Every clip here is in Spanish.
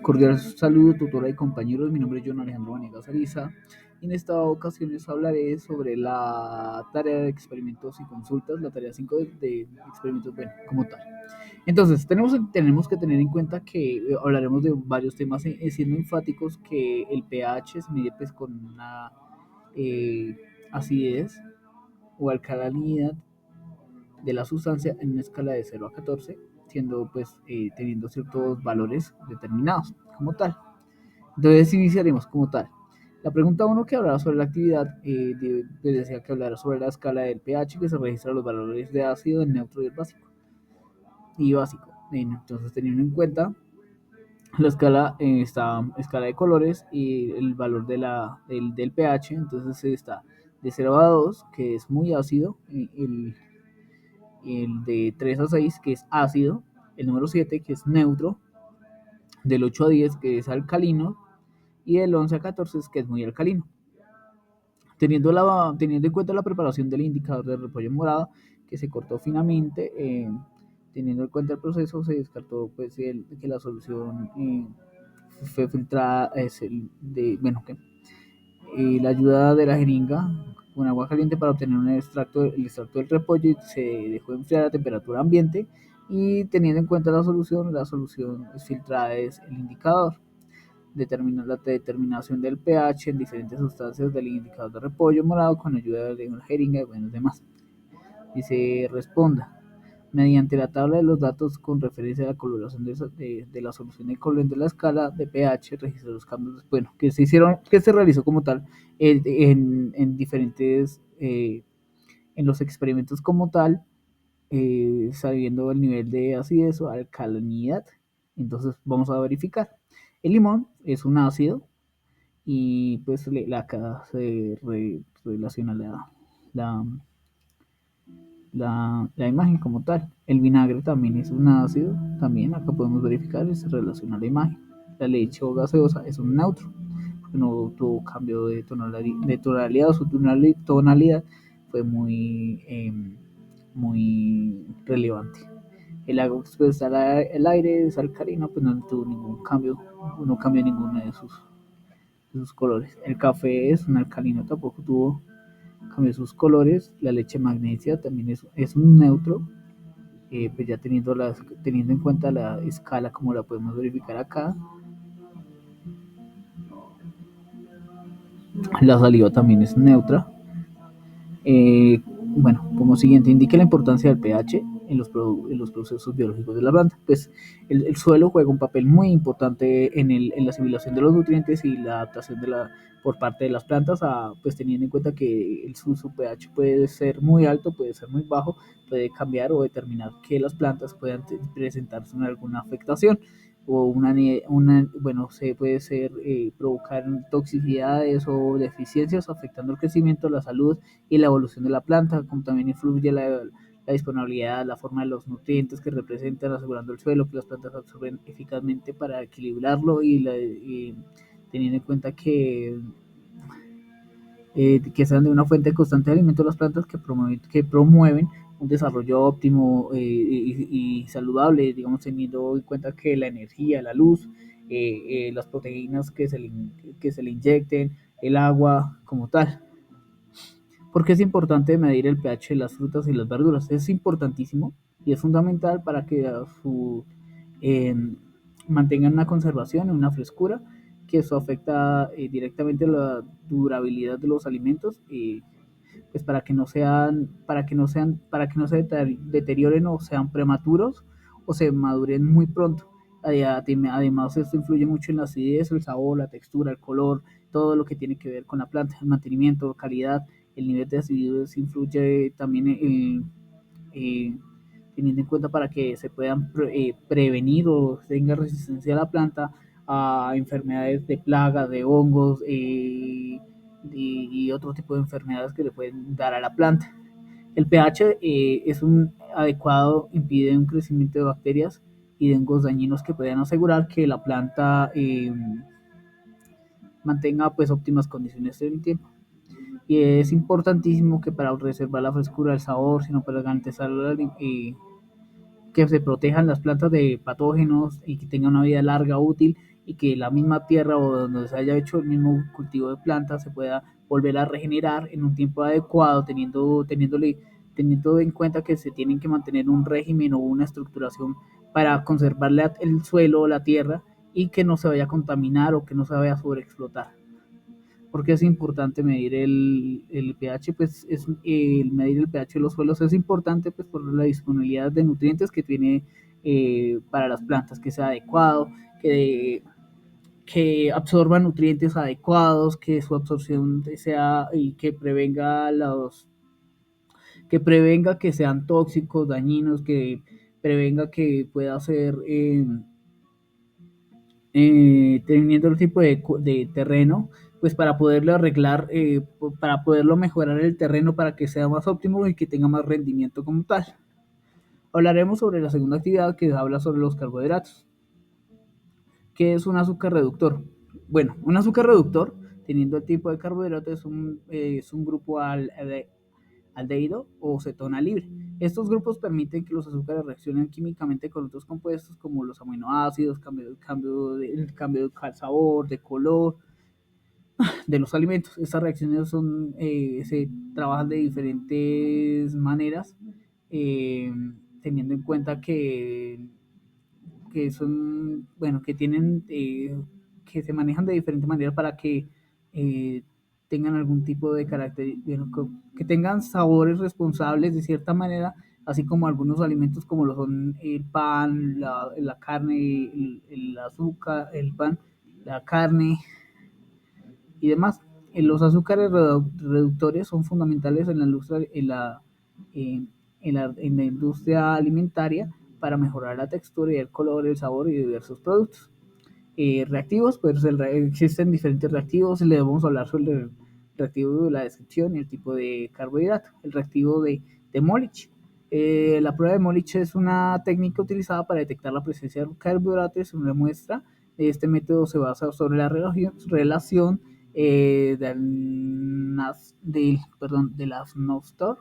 Cordial saludo, tutora y compañeros. Mi nombre es John Alejandro Vanegas Ariza. Y en esta ocasión les hablaré sobre la tarea de experimentos y consultas, la tarea 5 de experimentos, bueno, como tal. Entonces, tenemos que tener en cuenta que hablaremos de varios temas, siendo enfáticos que el pH se mide pues, con una eh, acidez o alcalinidad de la sustancia en una escala de 0 a 14, siendo pues teniendo ciertos valores determinados como tal. Entonces iniciaremos como tal. La pregunta 1 que hablará sobre la actividad, decía que hablará sobre la escala del pH que se registra los valores de ácido, el neutro y el básico. Entonces teniendo en cuenta la escala, esta escala de colores y el valor del pH, entonces está de 0 a 2, que es muy ácido, el de 3 a 6, que es ácido, el número 7, que es neutro, del 8 a 10, que es alcalino, y del 11 a 14, que es muy alcalino. Teniendo en cuenta la preparación del indicador de repollo morado, que se cortó finamente, teniendo en cuenta el proceso, se descartó pues, que la solución fue filtrada, la ayuda de la jeringa con agua caliente para obtener el extracto del repollo se dejó enfriar a temperatura ambiente y teniendo en cuenta la solución filtrada es el indicador. Determina la determinación del pH en diferentes sustancias del indicador de repollo morado con ayuda de una jeringa y buenos demás. Dice, responda. Mediante la tabla de los datos con referencia a la coloración de la solución de color de la escala de pH, registra los cambios, bueno, que se realizó como tal en diferentes, en los experimentos como tal, sabiendo el nivel de acidez o alcalinidad. Entonces vamos a verificar. El limón es un ácido y pues acá se relaciona la, la imagen como tal. El vinagre también es un ácido, también acá podemos verificar y se relaciona la imagen. La leche o gaseosa es un neutro, porque no tuvo cambio de tonalidad o su tonalidad fue muy relevante. El agua expuesta al aire es alcalina, pues no tuvo ningún cambio, no cambió ninguno de sus colores. El café es un alcalino, tampoco tuvo cambio sus colores. La leche magnesia también es un neutro, pues ya teniendo en cuenta la escala como la podemos verificar acá. La saliva también es neutra. Bueno, como siguiente, indique la importancia del pH en los procesos biológicos de la planta. Pues el suelo juega un papel muy importante en la asimilación de los nutrientes y la adaptación por parte de las plantas, pues teniendo en cuenta que su pH puede ser muy alto, puede ser muy bajo, puede cambiar o determinar que las plantas puedan presentarse alguna afectación o bueno, se puede provocar toxicidades o deficiencias afectando el crecimiento, la salud y la evolución de la planta, como también influye la disponibilidad, la forma de los nutrientes que representan, asegurando el suelo que las plantas absorben eficazmente para equilibrarlo y teniendo en cuenta que sean de una fuente constante de alimento las plantas que promueven un desarrollo óptimo y saludable, digamos, teniendo en cuenta que la energía, la luz, las proteínas que se le inyecten, el agua como tal. ¿Por qué es importante medir el pH de las frutas y las verduras? Es importantísimo y es fundamental para que eh, mantengan una conservación y una frescura, que eso afecta directamente la durabilidad de los alimentos y pues para que no se deterioren o sean prematuros o se maduren muy pronto. Además, esto influye mucho en la acidez, el sabor, la textura, el color, todo lo que tiene que ver con la planta, el mantenimiento, calidad, el nivel de acidez influye también eh, teniendo en cuenta para que se puedan prevenir o tenga resistencia a la planta a enfermedades de plagas, de hongos y otro tipo de enfermedades que le pueden dar a la planta. El pH es un adecuado, impide un crecimiento de bacterias y de hongos dañinos que pueden asegurar que la planta mantenga pues óptimas condiciones en el tiempo. Y es importantísimo que para reservar la frescura, el sabor, sino para garantizar que se protejan las plantas de patógenos y que tengan una vida larga, útil, y que la misma tierra o donde se haya hecho el mismo cultivo de plantas se pueda volver a regenerar en un tiempo adecuado, teniendo en cuenta que se tienen que mantener un régimen o una estructuración para conservar el suelo o la tierra y que no se vaya a contaminar o que no se vaya a sobreexplotar. Porque es importante medir el pH, pues el medir el pH de los suelos es importante pues por la disponibilidad de nutrientes que tiene para las plantas, que sea adecuado, que absorban nutrientes adecuados, que su absorción sea y que prevenga que sean tóxicos, dañinos, que prevenga que pueda ser teniendo el tipo de terreno, pues para poderlo arreglar, para poderlo mejorar el terreno para que sea más óptimo y que tenga más rendimiento como tal. Hablaremos sobre la segunda actividad que habla sobre los carbohidratos. ¿Qué es un azúcar reductor? Bueno, un azúcar reductor, teniendo el tipo de carbohidrato, es un grupo aldehído o cetona libre. Estos grupos permiten que los azúcares reaccionen químicamente con otros compuestos como los aminoácidos, el cambio de sabor, de color de los alimentos. Estas reacciones se trabajan de diferentes maneras, eh, teniendo en cuenta que son, bueno, que se manejan de diferentes maneras para que eh, tengan algún tipo de carácter, bueno, que tengan sabores responsables de cierta manera, así como algunos alimentos como lo son el pan, la carne, el azúcar, el pan, la carne y demás. Los azúcares reductores son fundamentales en la industria alimentaria para mejorar la textura y el color, el sabor y diversos productos. Reactivos, pues existen diferentes reactivos, le vamos a hablar sobre el reactivo de la descripción y el tipo de carbohidrato. El reactivo de Molich. La prueba de Molich es una técnica utilizada para detectar la presencia de carbohidratos en una muestra. Este método se basa sobre la relación del asnostor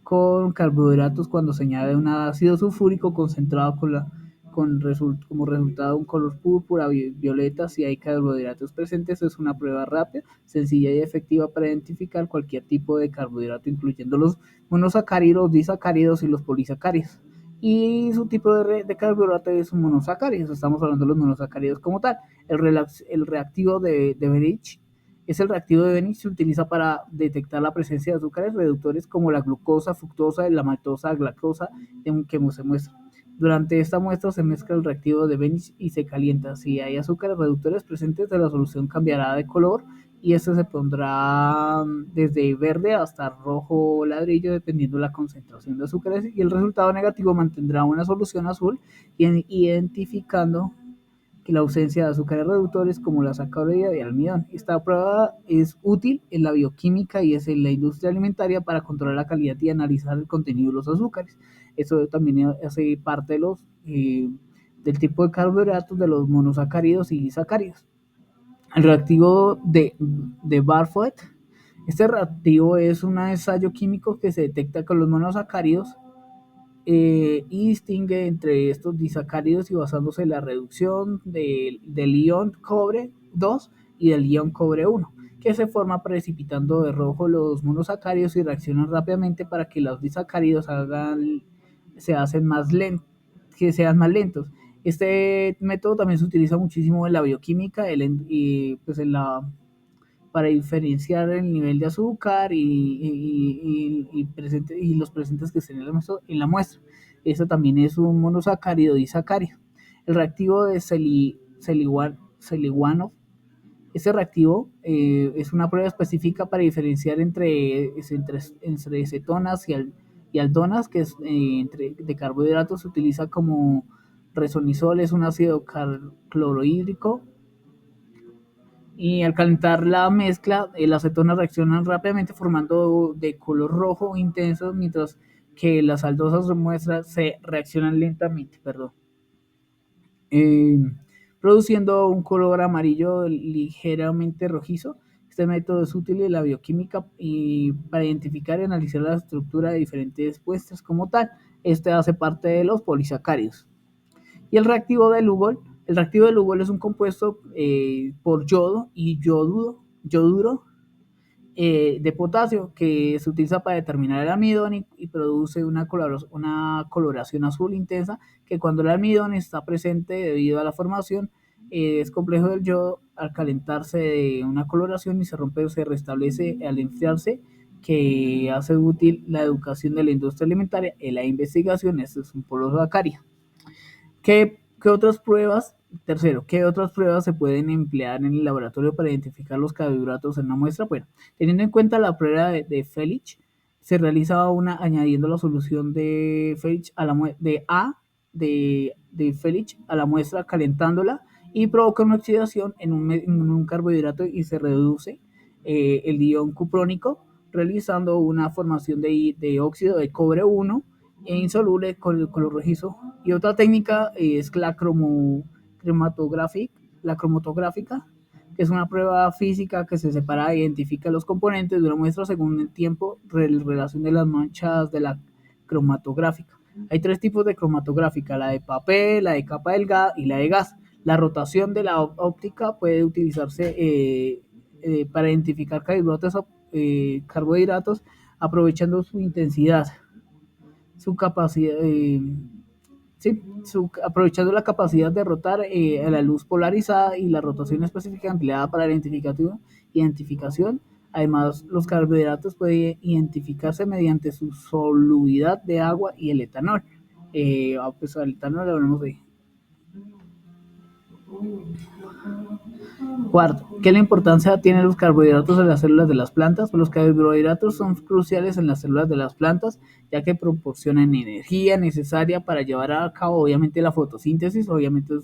con carbohidratos cuando se añade un ácido sulfúrico concentrado como resultado un color púrpura violeta. Si hay carbohidratos presentes, es una prueba rápida, sencilla y efectiva para identificar cualquier tipo de carbohidrato, incluyendo los monosacáridos, disacáridos y los polisacáridos. Y su tipo de carbohidrato es un monosacárido. Estamos hablando de los monosacáridos como tal. El reactivo de Benich es el reactivo de Benich, se utiliza para detectar la presencia de azúcares reductores como la glucosa, fructosa, la maltosa, glacosa, que se muestra. Durante esta muestra se mezcla el reactivo de Benich y se calienta. Si hay azúcares reductores presentes, la solución cambiará de color y este se pondrá desde verde hasta rojo ladrillo dependiendo de la concentración de azúcares, y el resultado negativo mantendrá una solución azul, identificando que la ausencia de azúcares reductores como la sacaroida y el almidón. Esta prueba es útil en la bioquímica y es en la industria alimentaria para controlar la calidad y analizar el contenido de los azúcares. Eso también hace parte del tipo de carbohidratos de los monosacáridos y disacáridos. El reactivo de Barfoed. Este reactivo es un ensayo químico que se detecta con los monosacáridos y distingue entre estos disacáridos y basándose en la reducción del ion cobre 2 y del ion cobre 1, que se forma precipitando de rojo los monosacáridos y reaccionan rápidamente para que los disacáridos se hacen más lentos, que sean más lentos. Este método también se utiliza muchísimo en la bioquímica y pues para diferenciar el nivel de azúcar y los presentes que estén en la muestra. Eso también es un monosacárido disacárido. El reactivo de Seliguanov. Este reactivo es una prueba específica para diferenciar entre cetonas y aldonas, que es de carbohidratos. Se utiliza como resonisol, es un ácido clorhídrico, y al calentar la mezcla, las cetonas reaccionan rápidamente formando de color rojo intenso, mientras que las aldosas se reaccionan lentamente, perdón, eh, produciendo un color amarillo ligeramente rojizo. Este método es útil en la bioquímica y para identificar y analizar la estructura de diferentes puestas como tal. Este hace parte de los polisacáridos. Y el reactivo de Lugol es un compuesto por yodo y yoduro de potasio que se utiliza para determinar el almidón y produce una coloración azul intensa que cuando el almidón está presente debido a la formación es complejo del yodo al calentarse de una coloración y se rompe o se restablece al enfriarse, que hace útil la educación de la industria alimentaria y la investigación. Esto es un polosacario. ¿Qué otras pruebas? Tercero, ¿qué otras pruebas se pueden emplear en el laboratorio para identificar los carbohidratos en una muestra? Bueno, teniendo en cuenta la prueba de Felich, se realiza una añadiendo la solución de Felich a la de Felich a la muestra, calentándola y provoca una oxidación en un carbohidrato y se reduce el ion cuprónico, realizando una formación de óxido de cobre 1 e insoluble con el color rojizo. Y otra técnica es la cromatográfica, que es una prueba física que se separa e identifica los componentes de una muestra según el tiempo, relación de las manchas de la cromatográfica. Hay tres tipos de cromatográfica: la de papel, la de capa delgada y la de gas. La rotación de la óptica puede utilizarse para identificar carbohidratos aprovechando su intensidad, su capacidad, sí, aprovechando la capacidad de rotar a la luz polarizada y la rotación específica empleada para la identificación. Además, los carbohidratos pueden identificarse mediante su solubilidad de agua y el etanol. Pues al etanol hablamos de. Cuarto, ¿qué la importancia tienen los carbohidratos en las células de las plantas? Pues los carbohidratos son cruciales en las células de las plantas, ya que proporcionan energía necesaria para llevar a cabo, obviamente, la fotosíntesis. Obviamente,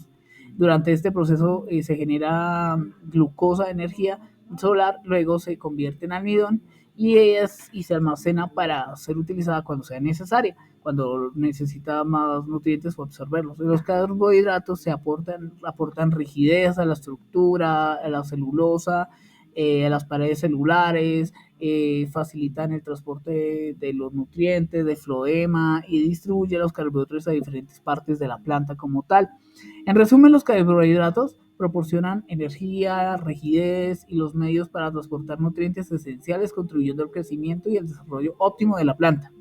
durante este proceso se genera glucosa, energía solar, luego se convierte en almidón y se almacena para ser utilizada cuando sea necesaria, cuando necesita más nutrientes o absorberlos. Los carbohidratos aportan rigidez a la estructura, a la celulosa, a las paredes celulares, facilitan el transporte de los nutrientes, de floema y distribuye los carbohidratos a diferentes partes de la planta como tal. En resumen, los carbohidratos proporcionan energía, rigidez y los medios para transportar nutrientes esenciales, contribuyendo al crecimiento y el desarrollo óptimo de la planta.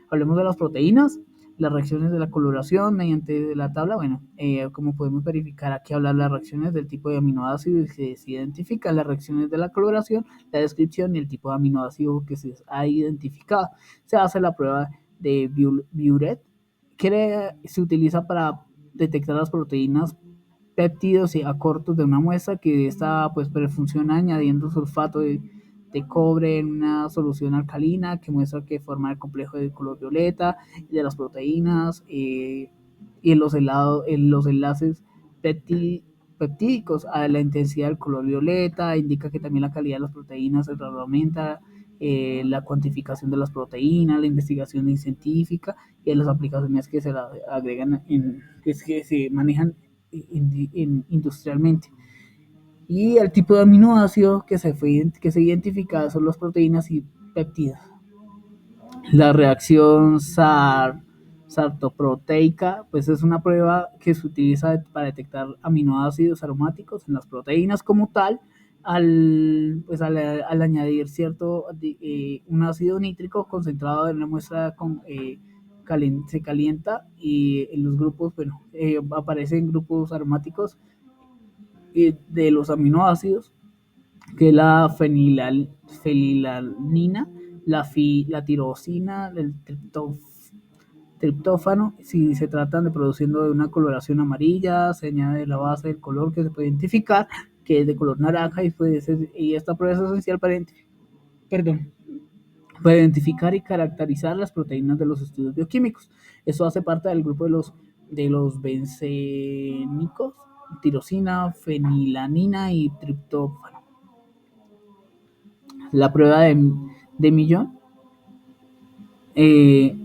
Hablemos de las proteínas, las reacciones de la coloración mediante la tabla. Bueno, como podemos verificar, aquí hablan las reacciones del tipo de aminoácido que se identifican, las reacciones de la coloración, la descripción y el tipo de aminoácido que se ha identificado. Se hace la prueba de Biuret, que se utiliza para detectar las proteínas péptidos a cortos de una muestra, que esta pues funciona añadiendo sulfato de cobre en una solución alcalina que muestra que forma el complejo de color violeta y de las proteínas y en los enlaces peptídicos a la intensidad del color violeta. Indica que también la calidad de las proteínas se aumenta, la cuantificación de las proteínas, la investigación científica y las aplicaciones que se agregan que se manejan industrialmente. Y el tipo de aminoácido que se identifica son las proteínas y péptidos. La reacción sartoproteica pues es una prueba que se utiliza para detectar aminoácidos aromáticos en las proteínas como tal, al añadir un ácido nítrico concentrado en una muestra se calienta y en los grupos, aparecen grupos aromáticos de los aminoácidos, que es la fenilalanina, la tirosina, el triptófano. Si se tratan de produciendo de una coloración amarilla, se añade la base del color que se puede identificar, que es de color naranja, y esta prueba es esencial para identificar y caracterizar las proteínas de los estudios bioquímicos. Eso hace parte del grupo de los bencénicos, tirosina, fenilanina y triptófano. La prueba de Millón eh,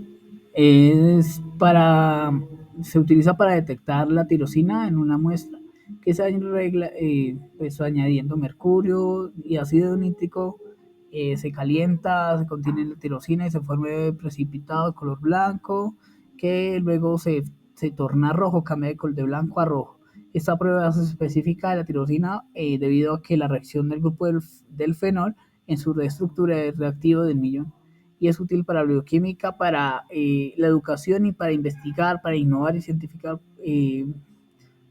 se utiliza para detectar la tirosina en una muestra, que se arregla pues, añadiendo mercurio y ácido nítrico. Se calienta, se contiene la tirosina y se forma precipitado de color blanco. que luego se torna rojo, cambia de color de blanco a rojo. Esta prueba es específica de la tirosina debido a que la reacción del grupo del fenol en su reestructura es reactivo del millón y es útil para la bioquímica, para la educación y para investigar, para innovar y cientificar.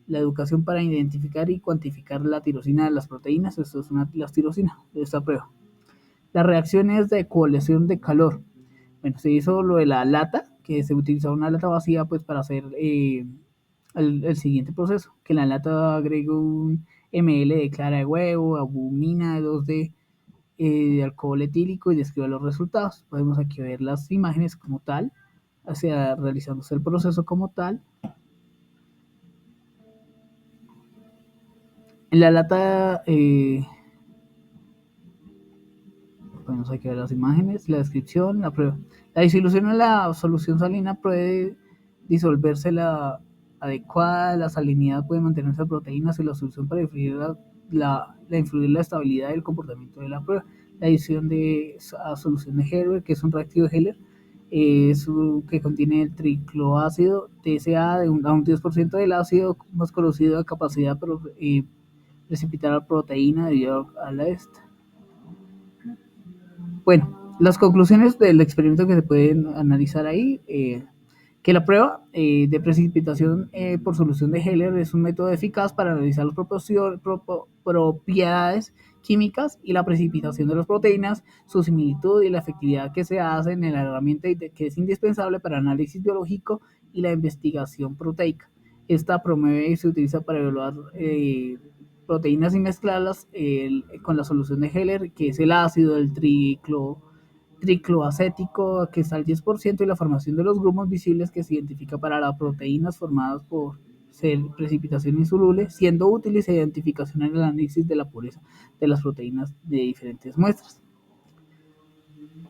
La educación para identificar y cuantificar la tirosina de las proteínas, esto es la tirosina de esta prueba. Las reacciones de coagulación de calor. Bueno, se hizo lo de la lata, que se utilizaba una lata vacía pues para hacer el siguiente proceso, que en la lata agrego un ml de clara de huevo, albumina de 2D de alcohol etílico y describo los resultados. Podemos aquí ver las imágenes como tal, hacia realizándose el proceso como tal. En la lata podemos aquí ver las imágenes, la descripción, la prueba. La disolución en la solución salina puede disolverse la adecuada, la salinidad puede mantenerse a proteínas y la solución para influir influir la estabilidad y el comportamiento de la prueba. La adición de solución de Heller, que es un reactivo de Heller, que contiene el tricloácido TSA a un 10% del ácido más conocido de capacidad para precipitar la proteína debido a la esta. Bueno, las conclusiones del experimento que se pueden analizar ahí, que la prueba de precipitación por solución de Heller es un método eficaz para analizar las propiedades químicas y la precipitación de las proteínas, su similitud y la efectividad que se hace en la herramienta que es indispensable para el análisis biológico y la investigación proteica. Esta promueve y se utiliza para evaluar proteínas y mezclarlas con la solución de Heller, que es el ácido, el tricloacético, que está al 10%, y la formación de los grumos visibles que se identifica para las proteínas formadas por ser precipitación insoluble, siendo útiles la identificación en el análisis de la pureza de las proteínas de diferentes muestras.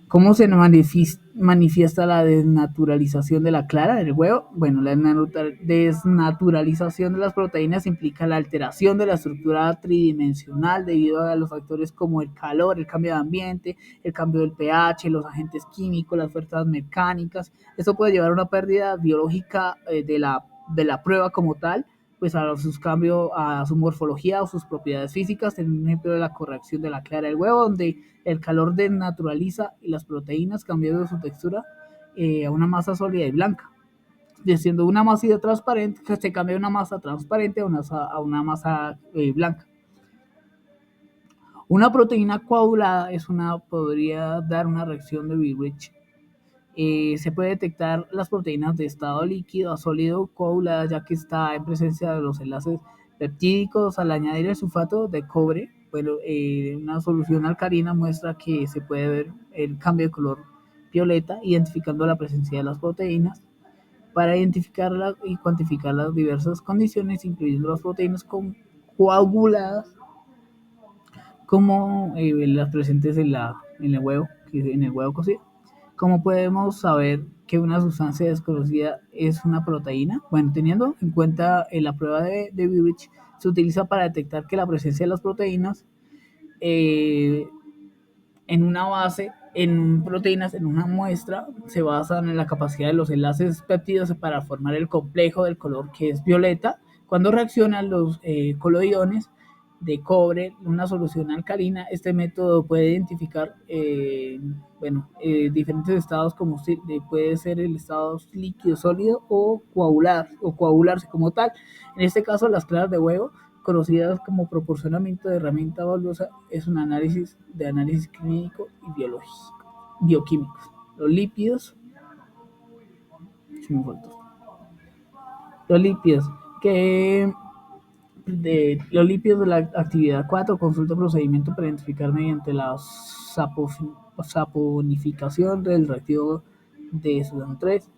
¿Cómo se manifiesta la desnaturalización de la clara del huevo? Bueno, la desnaturalización de las proteínas implica la alteración de la estructura tridimensional debido a los factores como el calor, el cambio de ambiente, el cambio del pH, los agentes químicos, las fuerzas mecánicas. Esto puede llevar a una pérdida biológica de la prueba como tal, pues a sus cambios, a su morfología o sus propiedades físicas. En un ejemplo de la corrección de la clara del huevo, donde el calor desnaturaliza y las proteínas cambiando su textura a una masa sólida y blanca. Siendo una masa transparente, que se cambia de una masa transparente a una masa blanca. Una proteína coagulada podría dar una reacción de Weyrich. Se puede detectar las proteínas de estado líquido a sólido coaguladas, ya que está en presencia de los enlaces peptídicos al añadir el sulfato de cobre. Bueno, una solución alcalina muestra que se puede ver el cambio de color violeta, identificando la presencia de las proteínas. Para identificarlas y cuantificar las diversas condiciones, incluyendo las proteínas coaguladas, como las presentes en el huevo cocido. ¿Cómo podemos saber que una sustancia desconocida es una proteína? Bueno, teniendo en cuenta la prueba de Weyrich, se utiliza para detectar que la presencia de las proteínas en una base, en proteínas, en una muestra, se basan en la capacidad de los enlaces péptidos para formar el complejo del color que es violeta. Cuando reaccionan los colodiones de cobre, una solución alcalina, este método puede identificar diferentes estados, como puede ser el estado líquido, sólido o coagularse como tal. En este caso, las claras de huevo, conocidas como proporcionamiento de herramienta valiosa, es un análisis clínico y bioquímicos. Los lípidos, los lípidos que los lípidos de la actividad 4, consulta procedimiento para identificar mediante la saponificación del reactivo de Sudán 3.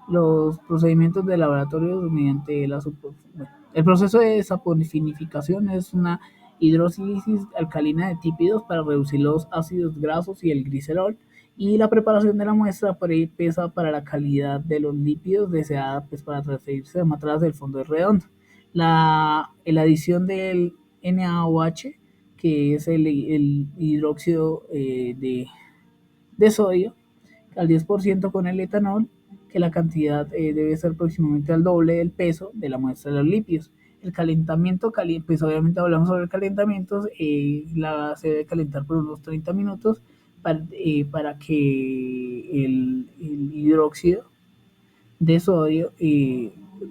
Los procedimientos de laboratorio mediante el proceso de saponificación es una hidrólisis alcalina de típidos para reducir los ácidos grasos y el glicerol, y la preparación de la muestra pesa para la calidad de los lípidos deseada, pues para transferirse de matradas del fondo redondo. La adición del NaOH, que es el hidróxido de sodio, al 10% con el etanol, que la cantidad debe ser aproximadamente al doble del peso de la muestra de los lípidos. El calentamiento, pues obviamente hablamos sobre el calentamiento, se debe calentar por unos 30 minutos para que el hidróxido de sodio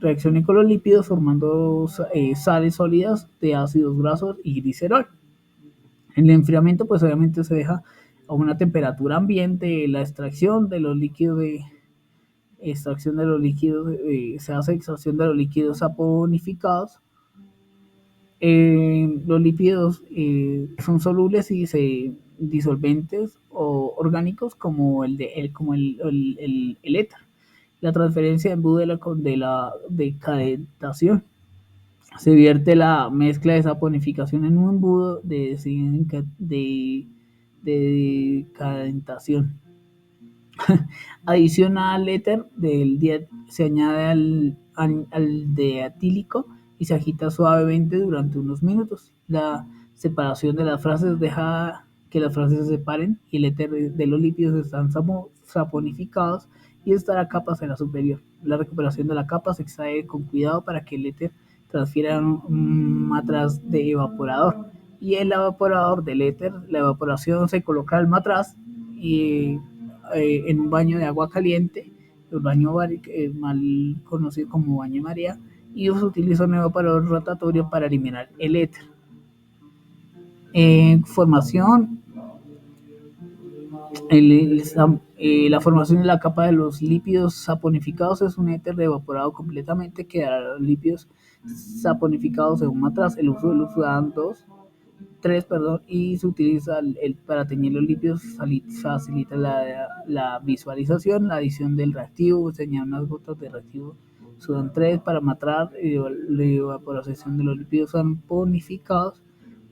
reaccione con los lípidos formando sales sólidas de ácidos grasos y glicerol. En el enfriamiento, pues obviamente se deja a una temperatura ambiente la extracción de los líquidos se hace extracción de los líquidos saponificados. Los lípidos son solubles y disolventes o orgánicos como el éter. La transferencia en embudo de la decadentación. Se vierte la mezcla de saponificación en un embudo de decadentación. Adicional al éter se añade al deetílico y se agita suavemente durante unos minutos. La separación de las frases deja que las frases se separen y el éter de los lípidos están saponificados y esta capa será superior. La recuperación de la capa se extrae con cuidado para que el éter transfiera un matraz de evaporador. Y el evaporador del éter, la evaporación se coloca al matraz y en un baño de agua caliente, el baño mal conocido como baño María, y se utiliza un evaporador rotatorio para eliminar el éter. Formación. La formación de la capa de los lípidos saponificados es un éter evaporado completamente que dará los lípidos saponificados en un matraz. El uso del usudan 3, y se utiliza para teñir los lípidos, facilita la visualización, la adición del reactivo, se añaden unas gotas de reactivo sudan 3 para matar la evaporación de los lípidos saponificados.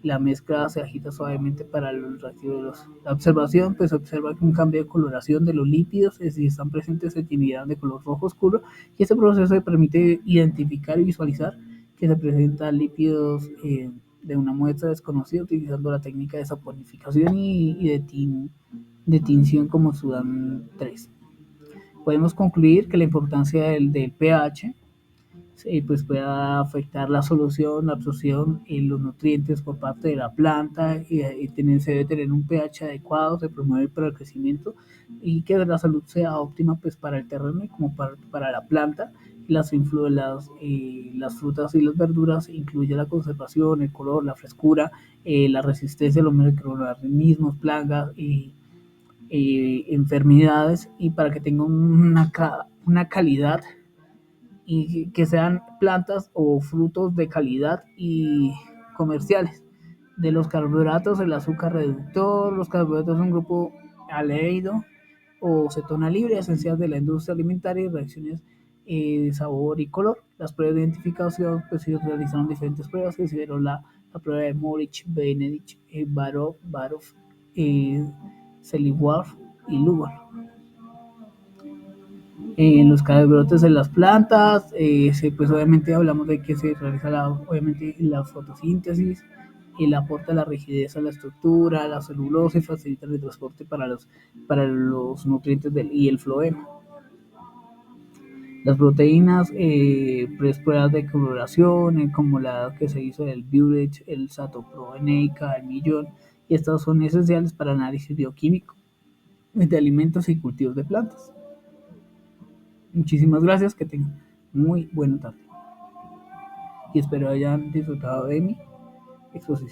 La mezcla se agita suavemente para los reactivos. La observación, pues observa que un cambio de coloración de los lípidos, si están presentes, se teñirán de color rojo oscuro, y este proceso permite identificar y visualizar que se presentan lípidos de una muestra desconocida utilizando la técnica de saponificación y de tinción como Sudan 3. Podemos concluir que la importancia del pH pues pueda afectar la solución, la absorción y los nutrientes por parte de la planta se debe tener un pH adecuado, se promueve para el crecimiento y que la salud sea óptima pues para el terreno y como para la planta. Las frutas y las verduras incluye la conservación, el color, la frescura, la resistencia a los microorganismos, plagas y enfermedades, y para que tenga una calidad y que sean plantas o frutos de calidad y comerciales. De los carbohidratos, el azúcar reductor. Los carbohidratos son un grupo aldehído o cetona libre, esencial de la industria alimentaria y reacciones de sabor y color. Las pruebas de identificación, pues se realizaron diferentes pruebas que se dieron la prueba de Morich, Benedich, Barov, Seliwar y Lugar. En los carbohidratos en las plantas, pues obviamente hablamos de que se realiza obviamente la fotosíntesis, el aporta la rigidez a la estructura, la celulosa y facilita el transporte para los nutrientes y el floema. Las proteínas, pues pruebas de coloración, como la que se hizo del Burette, el satoproeneica, el millón, y estas son esenciales para análisis bioquímico de alimentos y cultivos de plantas. Muchísimas gracias, que tengan muy buena tarde y espero hayan disfrutado de mi exposición.